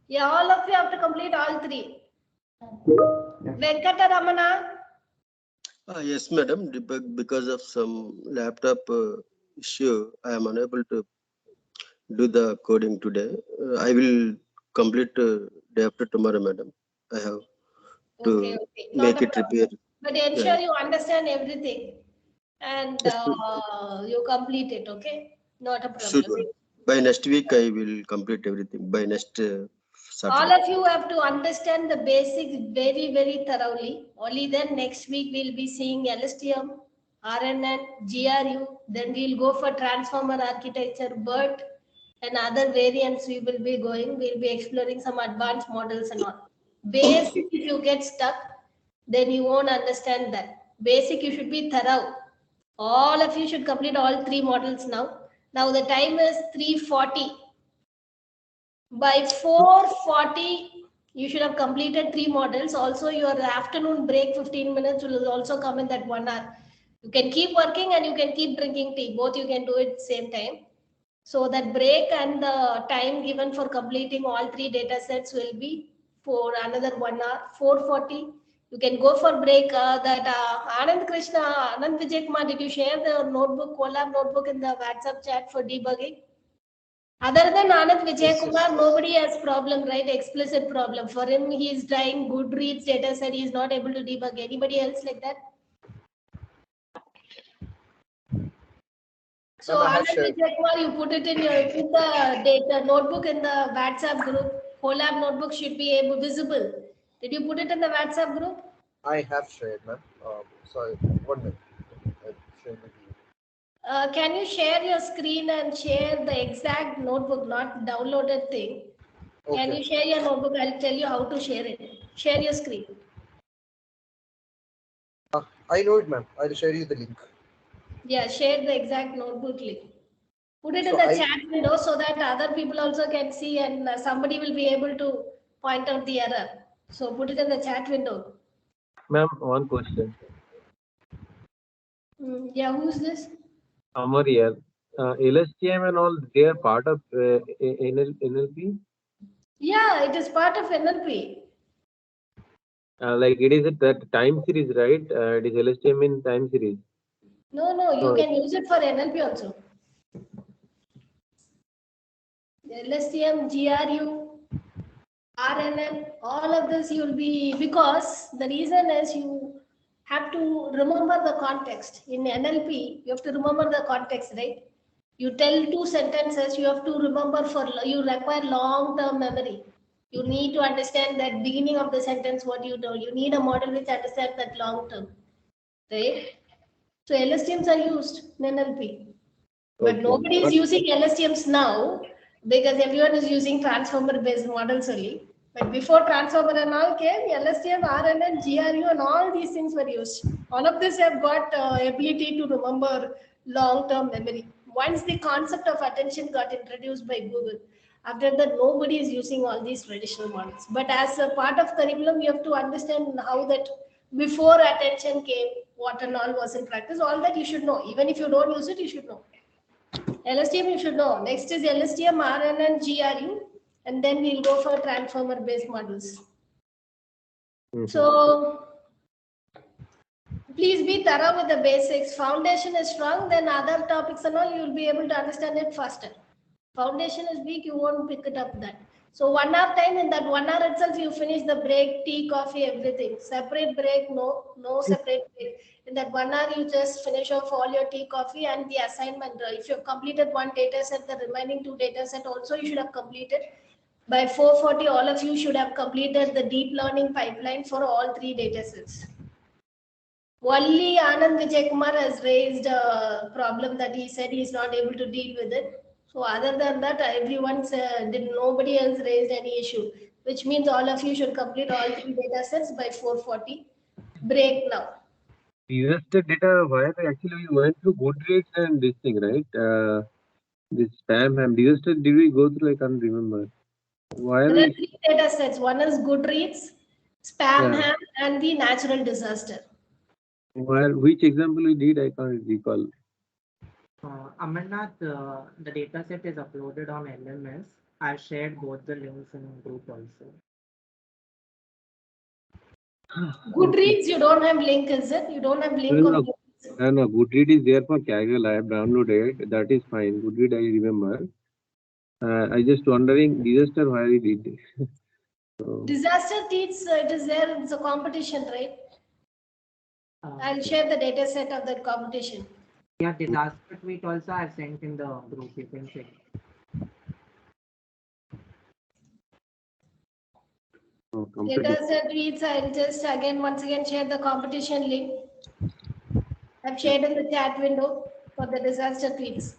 Yeah, all of you have to complete all 3. Yeah. Venkata Ramana? Yes, madam. Because of some laptop issue, I am unable to do the coding today. I will complete day after tomorrow, madam. I have Okay, to okay. Not make a it repair. problem. But Yeah. ensure you understand everything and Yes, you complete it, okay? Not a sure. problem. By next week, I will complete everything. By next All Saturday. of you have to understand the basics very, very thoroughly. Only then next week we'll be seeing LSTM, RNN, GRU. Then we'll go for transformer architecture, BERT. and other variants we will be going. We'll be exploring some advanced models and all. Basic, if you get stuck, then you won't understand that. Basic, you should be thorough. All of you should complete all 3 models now. Now the time is 3:40. By 4:40, you should have completed 3 models. Also, your afternoon break, 15 minutes, will also come in that 1 hour. You can keep working and you can keep drinking tea. Both you can do it at the same time. So that break and the time given for completing all 3 data sets will be for another 1 hour. 4:40. You can go for break. Anand Krishna, Anand Vijay Kumar, did you share the notebook, collab notebook in the WhatsApp chat for debugging? Other than Anand Vijay Kumar, nobody has problem, right? Explicit problem. For him, he is trying Goodreads data set. He is not able to debug. Anybody else like that? So Anand Vijay Kumar, you put it in your put the data notebook in the WhatsApp group. Collab notebook should be visible. Did you put it in the WhatsApp group? I have shared, ma'am. Sorry, 1 minute. I'll share with you. Can you share your screen and share the exact notebook, not downloaded thing? Okay. Can you share your notebook? I'll tell you how to share it. Share your screen. I know it, ma'am. I'll share you the link. Yeah, share the exact notebook link. Put it in the chat window so that other people also can see and somebody will be able to point out the error. So put it in the chat window. Ma'am, one question. Yeah, who's this? Amar here. LSTM and all, they are part of NLP? Yeah, it is part of NLP. Like it is that time series, right? It is LSTM in time series. No, you can use it for NLP also. LSTM, GRU, RNN, all of this you will be, because the reason is you have to remember the context. In NLP, you have to remember the context, right? You tell 2 sentences, you have to remember you require long-term memory. You need to understand that beginning of the sentence, what you do. You need a model which understands that long-term, right? So LSTMs are used in NLP. But nobody is using LSTMs now because everyone is using transformer-based models only. But before transformer and all came, LSTM, RNN, GRU, and all these things were used. All of this have got ability to remember long-term memory. Once the concept of attention got introduced by Google, after that nobody is using all these traditional models. But as a part of curriculum, you have to understand how that before attention came, what and all was in practice. All that you should know. Even if you don't use it, you should know. LSTM you should know. Next is LSTM, RNN, GRU, and then we'll go for transformer-based models. So please be thorough with the basics. Foundation is strong, then other topics and all, you'll be able to understand it faster. Foundation is weak, you won't pick it up that. So 1 hour time, in that 1 hour itself, you finish the break, tea, coffee, everything. Separate break, no separate break. In that 1 hour, you just finish off all your tea, coffee, and the assignment. If you've completed 1 data set, the remaining 2 data set also you should have completed. By 4:40, all of you should have completed the deep learning pipeline for all 3 data sets. Only Anand Vijay Kumar has raised a problem that he said he's not able to deal with it. So other than that, everyone said nobody else raised any issue, which means all of you should complete all 3 data sets by 4:40. Break now. Disaster data, where actually we went through Goodreads and this thing, right? This spam and disaster, did we go through? I can't remember. There are 3 data sets. One is Goodreads, Spam and the natural disaster. Which example we did, I can't recall. Amarnath, the data set is uploaded on LMS. I shared both the links in group also. Goodreads, you don't have link, is it? You don't have link on Goodreads? No, Goodreads is there for casual. I have downloaded. That is fine. Goodreads, I remember. I just wondering, disaster, where we did. Disaster teach, it is there. It's a competition, right? I'll share the data set of that competition. Yeah, disaster tweet also I sent in the group. You can check. Data set tweets. I'll just once again share the competition link. I've shared in the chat window for the disaster tweets.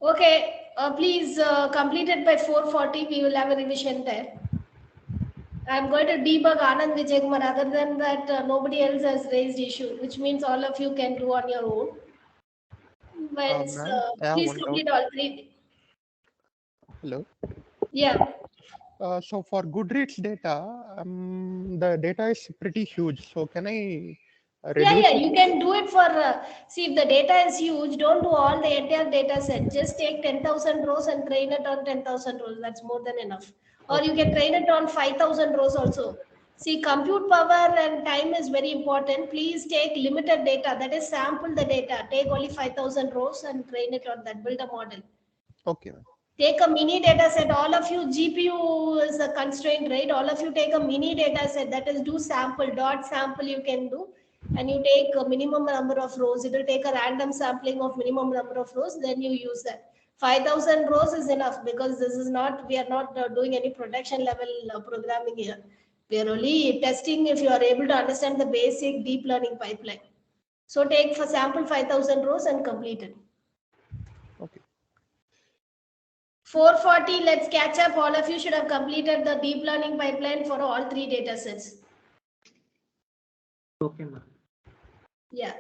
Okay, please complete it by 4:40. We will have a revision there. I'm going to debug Anand Vijay Kumar. Other than that, nobody else has raised issue, which means all of you can do on your own. But Ma'am, I have please one doubt. complete all three. Hello. Yeah. So for Goodreads data, the data is pretty huge. So can I reduce Yeah, it? you can do it for, see, if the data is huge, don't do all the entire data set. Just take 10,000 rows and train it on 10,000 rows. That's more than enough. Or you can train it on 5,000 rows also. See, compute power and time is very important. Please take limited data. That is, sample the data. Take only 5,000 rows and train it on that. Build a model. Okay. Take a mini data set. All of you, GPU is a constraint, right? All of you take a mini data set. That is, do sample, dot sample you can do. And you take a minimum number of rows. It will take a random sampling of minimum number of rows. Then you use that. 5,000 rows is enough, because this is not, we are not doing any production level programming here. We are only testing if you are able to understand the basic deep learning pipeline. So take for sample 5,000 rows and complete it. Okay. 4:40, let's catch up. All of you should have completed the deep learning pipeline for all three data sets. Okay, ma'am. Yeah.